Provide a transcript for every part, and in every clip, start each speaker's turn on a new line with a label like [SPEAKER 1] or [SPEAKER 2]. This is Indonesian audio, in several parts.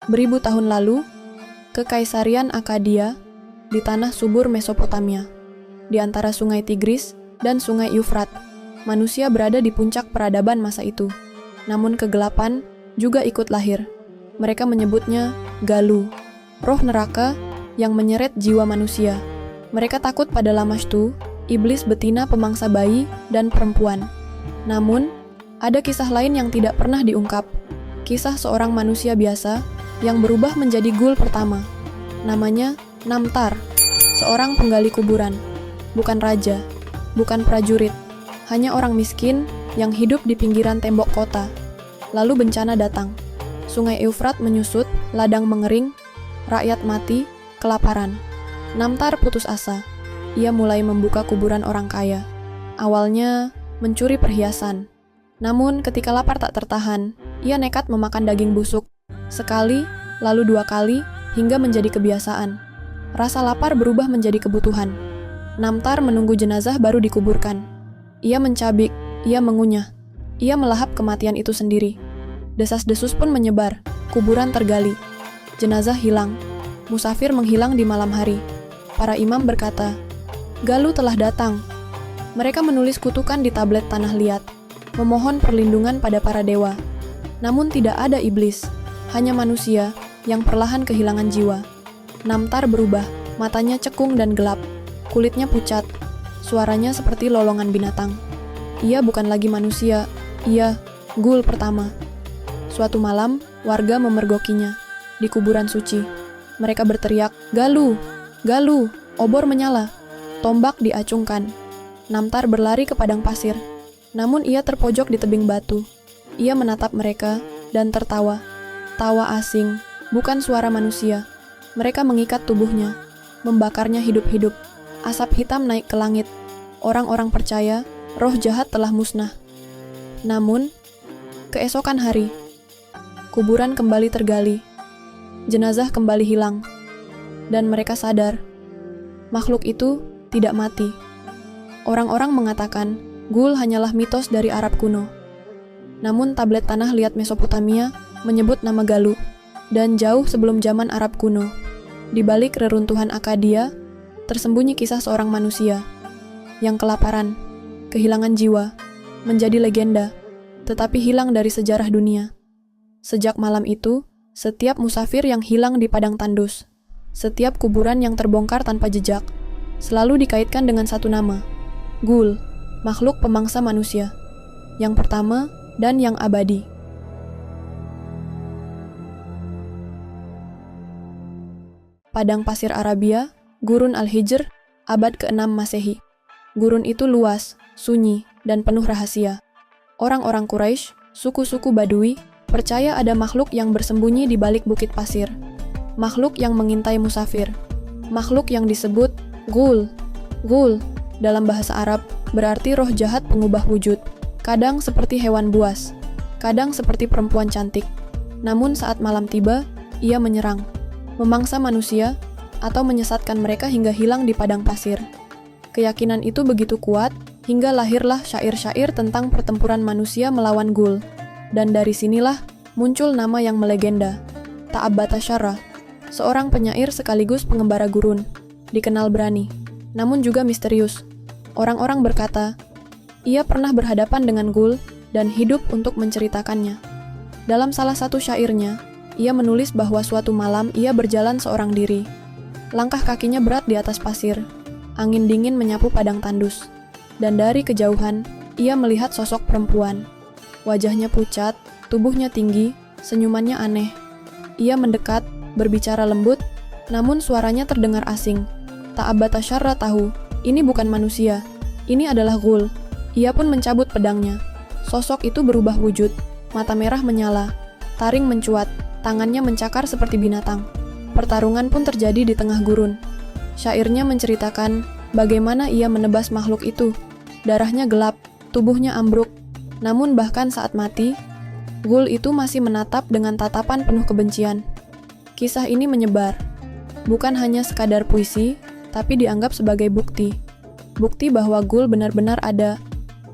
[SPEAKER 1] Beribu tahun lalu, Kekaisarian Akkadia di tanah subur Mesopotamia, di antara sungai Tigris dan sungai Eufrat, manusia berada di puncak peradaban masa itu. Namun kegelapan juga ikut lahir. Mereka menyebutnya Galuh, roh neraka yang menyeret jiwa manusia. Mereka takut pada Lamashtu, iblis betina pemangsa bayi dan perempuan. Namun, ada kisah lain yang tidak pernah diungkap. Kisah seorang manusia biasa yang berubah menjadi Ghul pertama. Namanya Namtar, seorang penggali kuburan. Bukan raja, bukan prajurit, hanya orang miskin yang hidup di pinggiran tembok kota. Lalu bencana datang. Sungai Eufrat menyusut, ladang mengering, rakyat mati, kelaparan. Namtar putus asa. Ia mulai membuka kuburan orang kaya. Awalnya mencuri perhiasan. Namun ketika lapar tak tertahan, ia nekat memakan daging busuk. Sekali, lalu 2 kali, hingga menjadi kebiasaan. Rasa lapar berubah menjadi kebutuhan. Namtar menunggu jenazah baru dikuburkan. Ia mencabik, ia mengunyah. Ia melahap kematian itu sendiri. Desas-desus pun menyebar, kuburan tergali. Jenazah hilang. Musafir menghilang di malam hari. Para imam berkata, Galuh telah datang. Mereka menulis kutukan di tablet tanah liat, memohon perlindungan pada para dewa. Namun tidak ada iblis, hanya manusia yang perlahan kehilangan jiwa. Namtar berubah, matanya cekung dan gelap. Kulitnya pucat, suaranya seperti lolongan binatang. Ia bukan lagi manusia, ia Ghul pertama. Suatu malam, warga memergokinya di kuburan suci. Mereka berteriak, Galuh, Galuh, obor menyala. Tombak diacungkan. Namtar berlari ke padang pasir. Namun ia terpojok di tebing batu. Ia menatap mereka dan tertawa. Tawa asing, bukan suara manusia. Mereka mengikat tubuhnya, membakarnya hidup-hidup. Asap hitam naik ke langit. Orang-orang percaya roh jahat telah musnah. Namun, keesokan hari, kuburan kembali tergali. Jenazah kembali hilang. Dan mereka sadar, makhluk itu tidak mati. Orang-orang mengatakan, Ghul hanyalah mitos dari Arab kuno. Namun tablet tanah liat Mesopotamia menyebut nama Galuh. Dan jauh sebelum zaman Arab kuno, di balik reruntuhan Akkadia, tersembunyi kisah seorang manusia yang kelaparan, kehilangan jiwa, menjadi legenda, tetapi hilang dari sejarah dunia. Sejak malam itu, setiap musafir yang hilang di padang tandus, setiap kuburan yang terbongkar tanpa jejak, selalu dikaitkan dengan satu nama, Ghul, makhluk pemangsa manusia, yang pertama dan yang abadi. Padang pasir Arabia, Gurun Al-Hijr, abad ke-6 Masehi. Gurun itu luas, sunyi, dan penuh rahasia. Orang-orang Quraisy, suku-suku Badui, percaya ada makhluk yang bersembunyi di balik bukit pasir. Makhluk yang mengintai musafir. Makhluk yang disebut Ghul. Ghul, dalam bahasa Arab, berarti roh jahat pengubah wujud. Kadang seperti hewan buas, kadang seperti perempuan cantik. Namun saat malam tiba, ia menyerang, memangsa manusia, atau menyesatkan mereka hingga hilang di padang pasir. Keyakinan itu begitu kuat, hingga lahirlah syair-syair tentang pertempuran manusia melawan Ghul. Dan dari sinilah muncul nama yang melegenda, Ta'abbata Syarrah, seorang penyair sekaligus pengembara gurun, dikenal berani, namun juga misterius. Orang-orang berkata, ia pernah berhadapan dengan Ghul dan hidup untuk menceritakannya. Dalam salah satu syairnya, ia menulis bahwa suatu malam ia berjalan seorang diri. Langkah kakinya berat di atas pasir. Angin dingin menyapu padang tandus. Dan dari kejauhan, ia melihat sosok perempuan. Wajahnya pucat, tubuhnya tinggi, senyumannya aneh. Ia mendekat, berbicara lembut, namun suaranya terdengar asing. Ta'abbata Syarrah tahu, ini bukan manusia. Ini adalah Ghul. Ia pun mencabut pedangnya. Sosok itu berubah wujud. Mata merah menyala. Taring mencuat. Tangannya mencakar seperti binatang. Pertarungan pun terjadi di tengah gurun. Syairnya menceritakan bagaimana ia menebas makhluk itu. Darahnya gelap, tubuhnya ambruk. Namun bahkan saat mati, Ghul itu masih menatap dengan tatapan penuh kebencian. Kisah ini menyebar. Bukan hanya sekadar puisi, tapi dianggap sebagai bukti. Bukti bahwa Ghul benar-benar ada,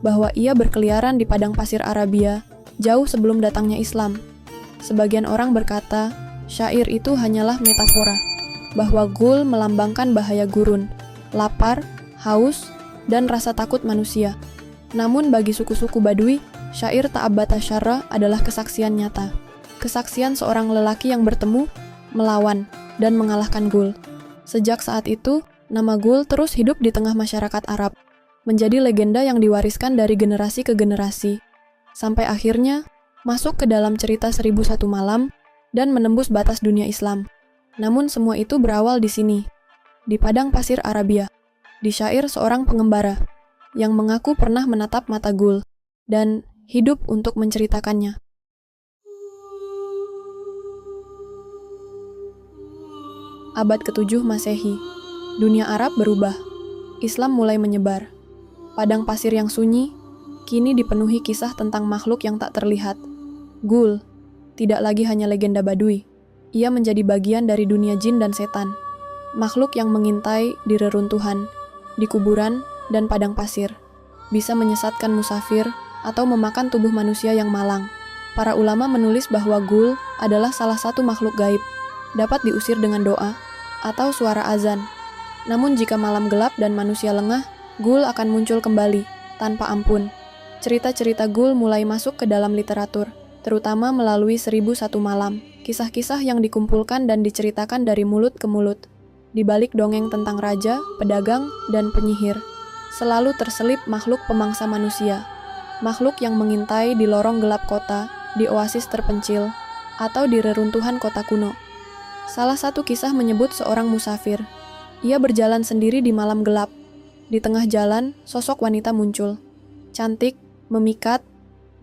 [SPEAKER 1] bahwa ia berkeliaran di padang pasir Arabia jauh sebelum datangnya Islam. Sebagian orang berkata, syair itu hanyalah metafora, bahwa ghoul melambangkan bahaya gurun, lapar, haus, dan rasa takut manusia. Namun bagi suku-suku Badui, syair Ta'abbata Syarra adalah kesaksian nyata. Kesaksian seorang lelaki yang bertemu, melawan, dan mengalahkan ghoul. Sejak saat itu, nama ghoul terus hidup di tengah masyarakat Arab, menjadi legenda yang diwariskan dari generasi ke generasi, sampai akhirnya masuk ke dalam cerita 1001 Malam dan menembus batas dunia Islam. Namun semua itu berawal di sini, di padang pasir Arabia, di syair seorang pengembara yang mengaku pernah menatap mata ghoul dan hidup untuk menceritakannya. Abad ke-7 Masehi, dunia Arab berubah. Islam mulai menyebar. Padang pasir yang sunyi kini dipenuhi kisah tentang makhluk yang tak terlihat. Ghoul tidak lagi hanya legenda Badui. Ia menjadi bagian dari dunia jin dan setan. Makhluk yang mengintai di reruntuhan, di kuburan, dan padang pasir. Bisa menyesatkan musafir atau memakan tubuh manusia yang malang. Para ulama menulis bahwa ghoul adalah salah satu makhluk gaib, dapat diusir dengan doa atau suara azan. Namun jika malam gelap dan manusia lengah, ghoul akan muncul kembali, tanpa ampun. Cerita-cerita ghoul mulai masuk ke dalam literatur, terutama melalui 1001 Malam, kisah-kisah yang dikumpulkan dan diceritakan dari mulut ke mulut. Di balik dongeng tentang raja, pedagang, dan penyihir, selalu terselip makhluk pemangsa manusia. Makhluk yang mengintai di lorong gelap kota, di oasis terpencil, atau di reruntuhan kota kuno. Salah satu kisah menyebut seorang musafir. Ia berjalan sendiri di malam gelap. Di tengah jalan, sosok wanita muncul. Cantik, memikat,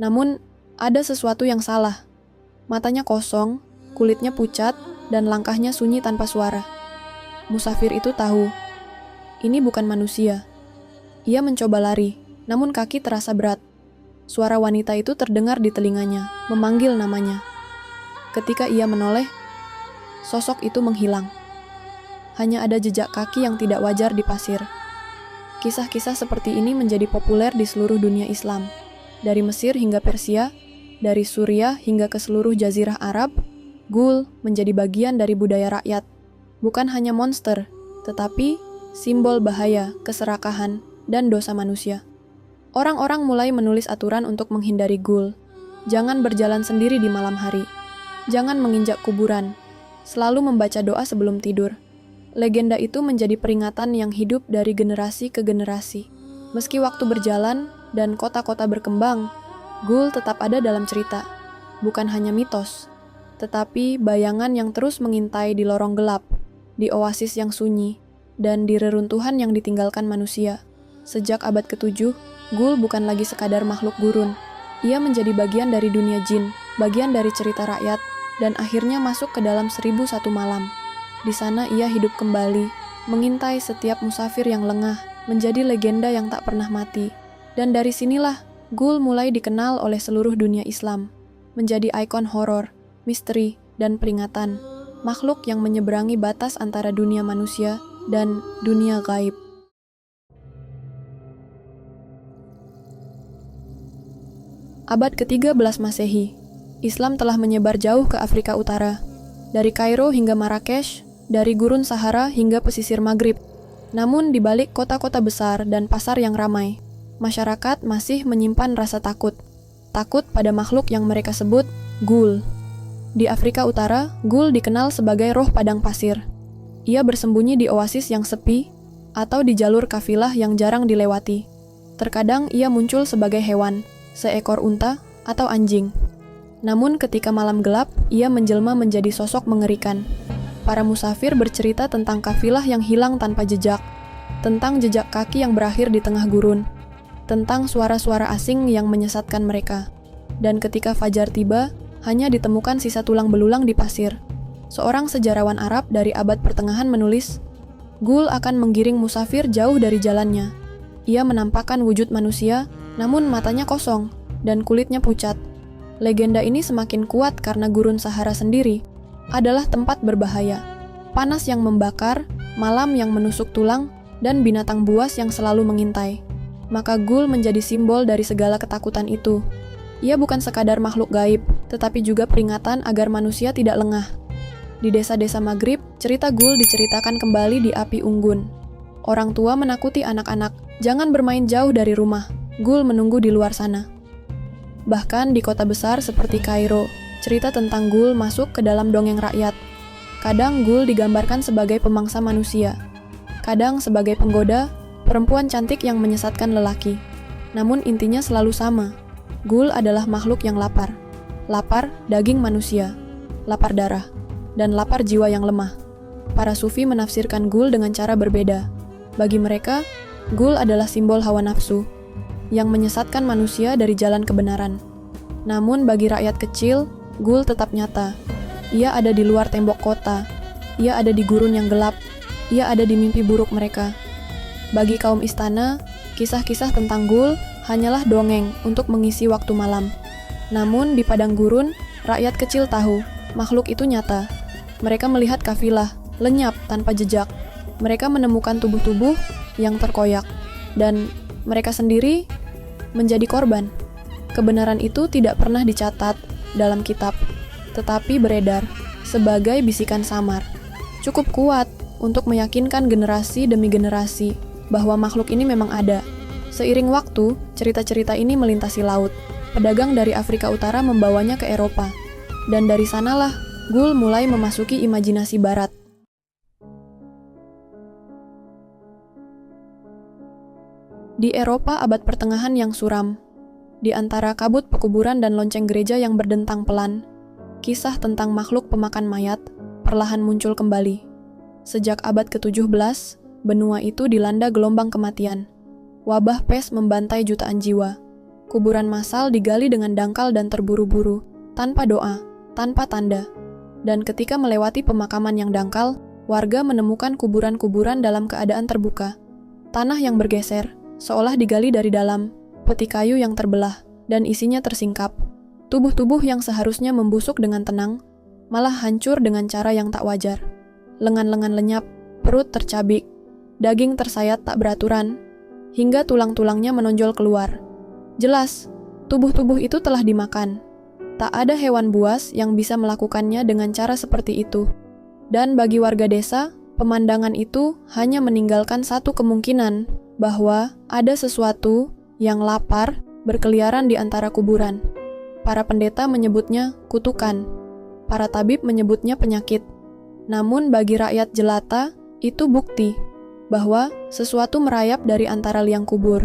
[SPEAKER 1] namun ada sesuatu yang salah. Matanya kosong, kulitnya pucat, dan langkahnya sunyi tanpa suara. Musafir itu tahu, ini bukan manusia. Ia mencoba lari, namun kaki terasa berat. Suara wanita itu terdengar di telinganya, memanggil namanya. Ketika ia menoleh, sosok itu menghilang. Hanya ada jejak kaki yang tidak wajar di pasir. Kisah-kisah seperti ini menjadi populer di seluruh dunia Islam. Dari Mesir hingga Persia, dari Suriah hingga ke seluruh jazirah Arab, ghoul menjadi bagian dari budaya rakyat. Bukan hanya monster, tetapi simbol bahaya, keserakahan, dan dosa manusia. Orang-orang mulai menulis aturan untuk menghindari ghoul. Jangan berjalan sendiri di malam hari. Jangan menginjak kuburan. Selalu membaca doa sebelum tidur. Legenda itu menjadi peringatan yang hidup dari generasi ke generasi. Meski waktu berjalan dan kota-kota berkembang, ghoul tetap ada dalam cerita. Bukan hanya mitos, tetapi bayangan yang terus mengintai di lorong gelap, di oasis yang sunyi, dan di reruntuhan yang ditinggalkan manusia. Sejak abad ke-7, ghoul bukan lagi sekadar makhluk gurun. Ia menjadi bagian dari dunia jin, bagian dari cerita rakyat, dan akhirnya masuk ke dalam 1001 Malam. Di sana ia hidup kembali, mengintai setiap musafir yang lengah, menjadi legenda yang tak pernah mati. Dan dari sinilah, ghoul mulai dikenal oleh seluruh dunia Islam, menjadi ikon horor, misteri, dan peringatan. Makhluk yang menyeberangi batas antara dunia manusia dan dunia gaib. Abad ke-13 Masehi, Islam telah menyebar jauh ke Afrika Utara, dari Kairo hingga Marrakesh, dari gurun Sahara hingga pesisir Maghrib. Namun di balik kota-kota besar dan pasar yang ramai, masyarakat masih menyimpan rasa takut. Takut pada makhluk yang mereka sebut ghoul. Di Afrika Utara, ghoul dikenal sebagai roh padang pasir. Ia bersembunyi di oasis yang sepi atau di jalur kafilah yang jarang dilewati. Terkadang ia muncul sebagai hewan, seekor unta atau anjing. Namun ketika malam gelap, ia menjelma menjadi sosok mengerikan. Para musafir bercerita tentang kafilah yang hilang tanpa jejak, tentang jejak kaki yang berakhir di tengah gurun, tentang suara-suara asing yang menyesatkan mereka. Dan ketika fajar tiba, hanya ditemukan sisa tulang belulang di pasir. Seorang sejarawan Arab dari abad pertengahan menulis, ghoul akan menggiring musafir jauh dari jalannya. Ia menampakkan wujud manusia, namun matanya kosong, dan kulitnya pucat. Legenda ini semakin kuat karena gurun Sahara sendiri adalah tempat berbahaya. Panas yang membakar, malam yang menusuk tulang, dan binatang buas yang selalu mengintai. Maka ghoul menjadi simbol dari segala ketakutan itu. Ia bukan sekadar makhluk gaib, tetapi juga peringatan agar manusia tidak lengah. Di desa-desa Maghrib, cerita Ghul diceritakan kembali di api unggun. Orang tua menakuti anak-anak, jangan bermain jauh dari rumah, Ghul menunggu di luar sana. Bahkan di kota besar seperti Kairo, cerita tentang Ghul masuk ke dalam dongeng rakyat. Kadang Ghul digambarkan sebagai pemangsa manusia, kadang sebagai penggoda, perempuan cantik yang menyesatkan lelaki. Namun intinya selalu sama, Ghul adalah makhluk yang lapar. Lapar daging manusia, lapar darah, dan lapar jiwa yang lemah. Para sufi menafsirkan Ghul dengan cara berbeda. Bagi mereka, Ghul adalah simbol hawa nafsu, yang menyesatkan manusia dari jalan kebenaran. Namun bagi rakyat kecil, Ghul tetap nyata. Ia ada di luar tembok kota, ia ada di gurun yang gelap, ia ada di mimpi buruk mereka. Bagi kaum istana, kisah-kisah tentang Ghul hanyalah dongeng untuk mengisi waktu malam. Namun di padang gurun, rakyat kecil tahu, makhluk itu nyata. Mereka melihat kafilah, lenyap tanpa jejak. Mereka menemukan tubuh-tubuh yang terkoyak, dan mereka sendiri menjadi korban. Kebenaran itu tidak pernah dicatat dalam kitab, tetapi beredar sebagai bisikan samar. Cukup kuat untuk meyakinkan generasi demi generasi bahwa makhluk ini memang ada. Seiring waktu, cerita-cerita ini melintasi laut. Pedagang dari Afrika Utara membawanya ke Eropa, dan dari sanalah Ghul mulai memasuki imajinasi barat. Di Eropa abad pertengahan yang suram, di antara kabut pekuburan dan lonceng gereja yang berdentang pelan, kisah tentang makhluk pemakan mayat perlahan muncul kembali. Sejak abad ke-17, benua itu dilanda gelombang kematian. Wabah pes membantai jutaan jiwa. Kuburan massal digali dengan dangkal dan terburu-buru, tanpa doa, tanpa tanda. Dan ketika melewati pemakaman yang dangkal, warga menemukan kuburan-kuburan dalam keadaan terbuka. Tanah yang bergeser, seolah digali dari dalam, peti kayu yang terbelah, dan isinya tersingkap. Tubuh-tubuh yang seharusnya membusuk dengan tenang, malah hancur dengan cara yang tak wajar. Lengan-lengan lenyap, perut tercabik, daging tersayat tak beraturan, hingga tulang-tulangnya menonjol keluar. Jelas, tubuh-tubuh itu telah dimakan. Tak ada hewan buas yang bisa melakukannya dengan cara seperti itu. Dan bagi warga desa, pemandangan itu hanya meninggalkan satu kemungkinan, bahwa ada sesuatu yang lapar berkeliaran di antara kuburan. Para pendeta menyebutnya kutukan, para tabib menyebutnya penyakit. Namun bagi rakyat jelata, itu bukti bahwa sesuatu merayap dari antara liang kubur.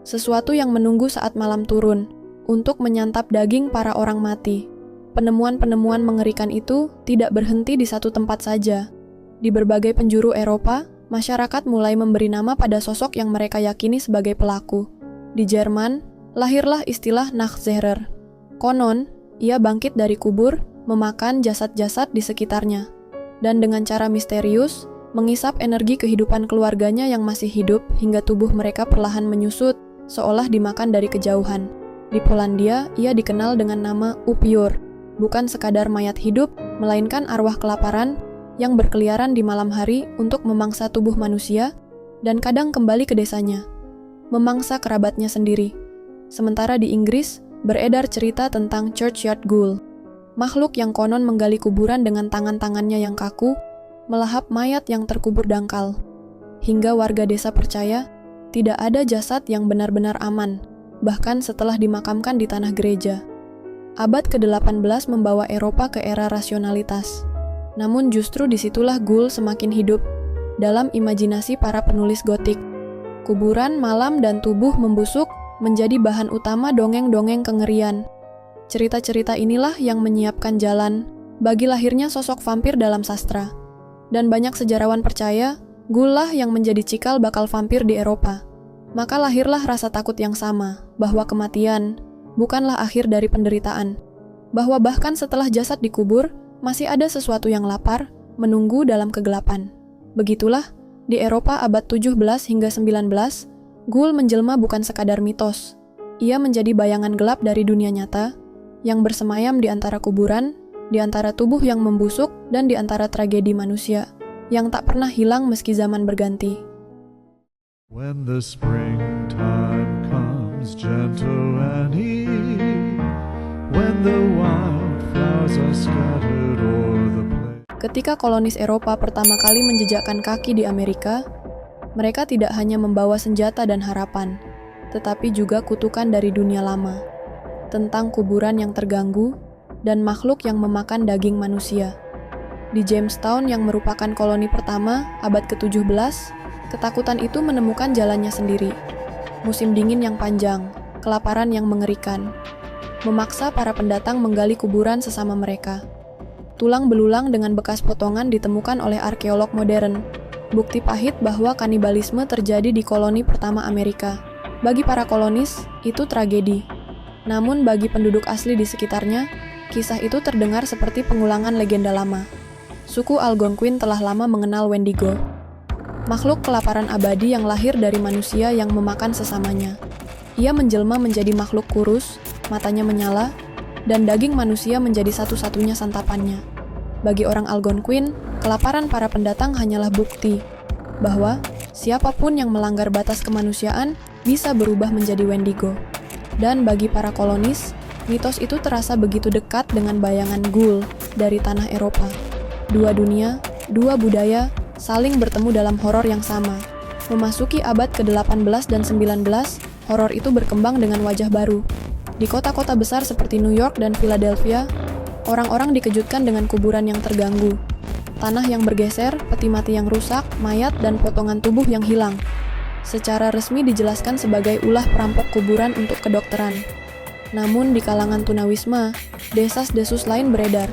[SPEAKER 1] Sesuatu yang menunggu saat malam turun, untuk menyantap daging para orang mati. Penemuan-penemuan mengerikan itu tidak berhenti di satu tempat saja. Di berbagai penjuru Eropa, masyarakat mulai memberi nama pada sosok yang mereka yakini sebagai pelaku. Di Jerman, lahirlah istilah Nachzehrer. Konon, ia bangkit dari kubur, memakan jasad-jasad di sekitarnya, dan dengan cara misterius, mengisap energi kehidupan keluarganya yang masih hidup hingga tubuh mereka perlahan menyusut, seolah dimakan dari kejauhan. Di Polandia, ia dikenal dengan nama Upior, bukan sekadar mayat hidup, melainkan arwah kelaparan yang berkeliaran di malam hari untuk memangsa tubuh manusia dan kadang kembali ke desanya, memangsa kerabatnya sendiri. Sementara di Inggris, beredar cerita tentang Churchyard Ghoul, makhluk yang konon menggali kuburan dengan tangan-tangannya yang kaku, melahap mayat yang terkubur dangkal. Hingga warga desa percaya, tidak ada jasad yang benar-benar aman, bahkan setelah dimakamkan di tanah gereja. Abad ke-18 membawa Eropa ke era rasionalitas. Namun justru disitulah Ghoul semakin hidup, dalam imajinasi para penulis gotik. Kuburan, malam, dan tubuh membusuk menjadi bahan utama dongeng-dongeng kengerian. Cerita-cerita inilah yang menyiapkan jalan bagi lahirnya sosok vampir dalam sastra. Dan banyak sejarawan percaya, Ghoul lah yang menjadi cikal bakal vampir di Eropa. Maka lahirlah rasa takut yang sama, bahwa kematian bukanlah akhir dari penderitaan. Bahwa bahkan setelah jasad dikubur, masih ada sesuatu yang lapar, menunggu dalam kegelapan. Begitulah, di Eropa abad 17 hingga 19, Ghoul menjelma bukan sekadar mitos. Ia menjadi bayangan gelap dari dunia nyata, yang bersemayam di antara kuburan, di antara tubuh yang membusuk, dan di antara tragedi manusia, yang tak pernah hilang meski zaman berganti.
[SPEAKER 2] When the springtime comes gentle and easy, when the wildflowers are scattered o'er the plain.
[SPEAKER 1] Ketika kolonis Eropa pertama kali menjejakkan kaki di Amerika, mereka tidak hanya membawa senjata dan harapan, tetapi juga kutukan dari dunia lama, tentang kuburan yang terganggu dan makhluk yang memakan daging manusia. Di Jamestown yang merupakan koloni pertama abad ke-17, ketakutan itu menemukan jalannya sendiri. Musim dingin yang panjang, kelaparan yang mengerikan, memaksa para pendatang menggali kuburan sesama mereka. Tulang belulang dengan bekas potongan ditemukan oleh arkeolog modern, bukti pahit bahwa kanibalisme terjadi di koloni pertama Amerika. Bagi para kolonis, itu tragedi. Namun bagi penduduk asli di sekitarnya, kisah itu terdengar seperti pengulangan legenda lama. Suku Algonquin telah lama mengenal Wendigo, makhluk kelaparan abadi yang lahir dari manusia yang memakan sesamanya. Ia menjelma menjadi makhluk kurus, matanya menyala, dan daging manusia menjadi satu-satunya santapannya. Bagi orang Algonquin, kelaparan para pendatang hanyalah bukti bahwa siapapun yang melanggar batas kemanusiaan bisa berubah menjadi Wendigo. Dan bagi para kolonis, mitos itu terasa begitu dekat dengan bayangan ghoul dari tanah Eropa. Dua dunia, dua budaya, saling bertemu dalam horor yang sama. Memasuki abad ke-18 dan 19, horor itu berkembang dengan wajah baru. Di kota-kota besar seperti New York dan Philadelphia, orang-orang dikejutkan dengan kuburan yang terganggu, tanah yang bergeser, peti mati yang rusak, mayat dan potongan tubuh yang hilang. Secara resmi dijelaskan sebagai ulah perampok kuburan untuk kedokteran. Namun di kalangan tunawisma, desas-desus lain beredar,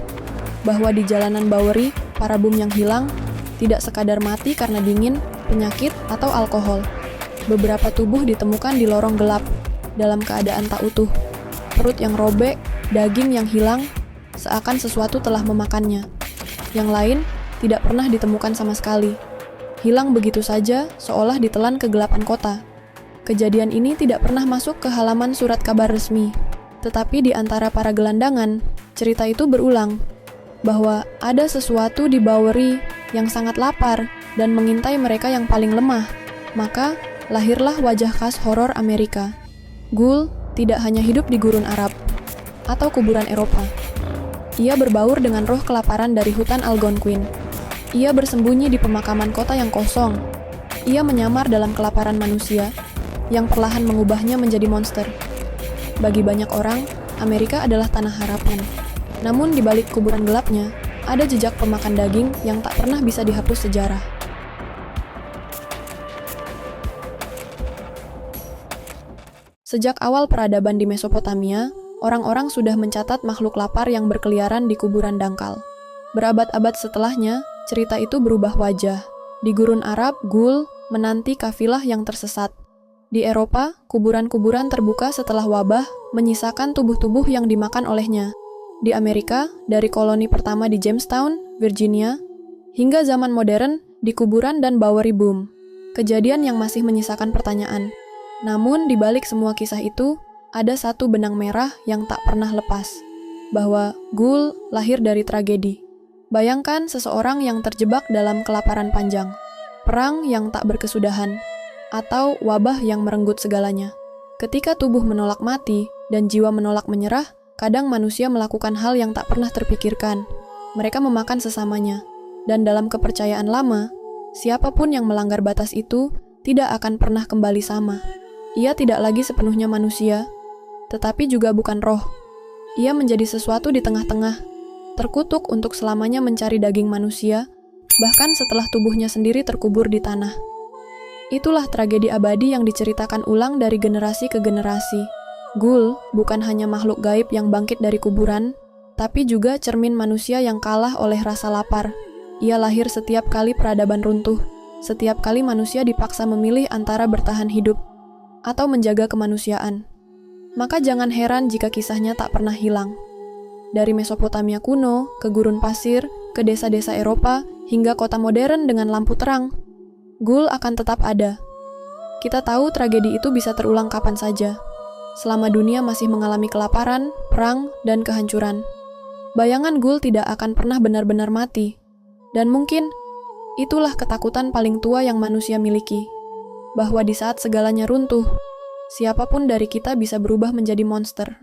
[SPEAKER 1] bahwa di jalanan Bowery, para bum yang hilang tidak sekadar mati karena dingin, penyakit, atau alkohol. Beberapa tubuh ditemukan di lorong gelap, dalam keadaan tak utuh. Perut yang robek, daging yang hilang, seakan sesuatu telah memakannya. Yang lain tidak pernah ditemukan sama sekali. Hilang begitu saja, seolah ditelan kegelapan kota. Kejadian ini tidak pernah masuk ke halaman surat kabar resmi. Tetapi di antara para gelandangan, cerita itu berulang, bahwa ada sesuatu di Bowery yang sangat lapar dan mengintai mereka yang paling lemah. Maka, lahirlah wajah khas horor Amerika. Ghoul tidak hanya hidup di gurun Arab atau kuburan Eropa. Ia berbaur dengan roh kelaparan dari hutan Algonquin. Ia bersembunyi di pemakaman kota yang kosong. Ia menyamar dalam kelaparan manusia yang perlahan mengubahnya menjadi monster. Bagi banyak orang, Amerika adalah tanah harapan. Namun di balik kuburan gelapnya, ada jejak pemakan daging yang tak pernah bisa dihapus sejarah. Sejak awal peradaban di Mesopotamia, orang-orang sudah mencatat makhluk lapar yang berkeliaran di kuburan dangkal. Berabad-abad setelahnya, cerita itu berubah wajah. Di gurun Arab, ghoul menanti kafilah yang tersesat. Di Eropa, kuburan-kuburan terbuka setelah wabah menyisakan tubuh-tubuh yang dimakan olehnya. Di Amerika, dari koloni pertama di Jamestown, Virginia, hingga zaman modern di kuburan dan Bowery Boom. Kejadian yang masih menyisakan pertanyaan. Namun, di balik semua kisah itu, ada satu benang merah yang tak pernah lepas, bahwa ghoul lahir dari tragedi. Bayangkan seseorang yang terjebak dalam kelaparan panjang, perang yang tak berkesudahan, atau wabah yang merenggut segalanya. Ketika tubuh menolak mati dan jiwa menolak menyerah, kadang manusia melakukan hal yang tak pernah terpikirkan. Mereka memakan sesamanya, dan dalam kepercayaan lama, siapapun yang melanggar batas itu tidak akan pernah kembali sama. Ia tidak lagi sepenuhnya manusia, tetapi juga bukan roh. Ia menjadi sesuatu di tengah-tengah, terkutuk untuk selamanya mencari daging manusia, bahkan setelah tubuhnya sendiri terkubur di tanah. Itulah tragedi abadi yang diceritakan ulang dari generasi ke generasi. Ghoul bukan hanya makhluk gaib yang bangkit dari kuburan, tapi juga cermin manusia yang kalah oleh rasa lapar. Ia lahir setiap kali peradaban runtuh, setiap kali manusia dipaksa memilih antara bertahan hidup atau menjaga kemanusiaan. Maka jangan heran jika kisahnya tak pernah hilang. Dari Mesopotamia kuno, ke gurun pasir, ke desa-desa Eropa, hingga kota modern dengan lampu terang, ghoul akan tetap ada. Kita tahu tragedi itu bisa terulang kapan saja, selama dunia masih mengalami kelaparan, perang, dan kehancuran. Bayangan ghoul tidak akan pernah benar-benar mati, dan mungkin itulah ketakutan paling tua yang manusia miliki, bahwa di saat segalanya runtuh, siapapun dari kita bisa berubah menjadi monster.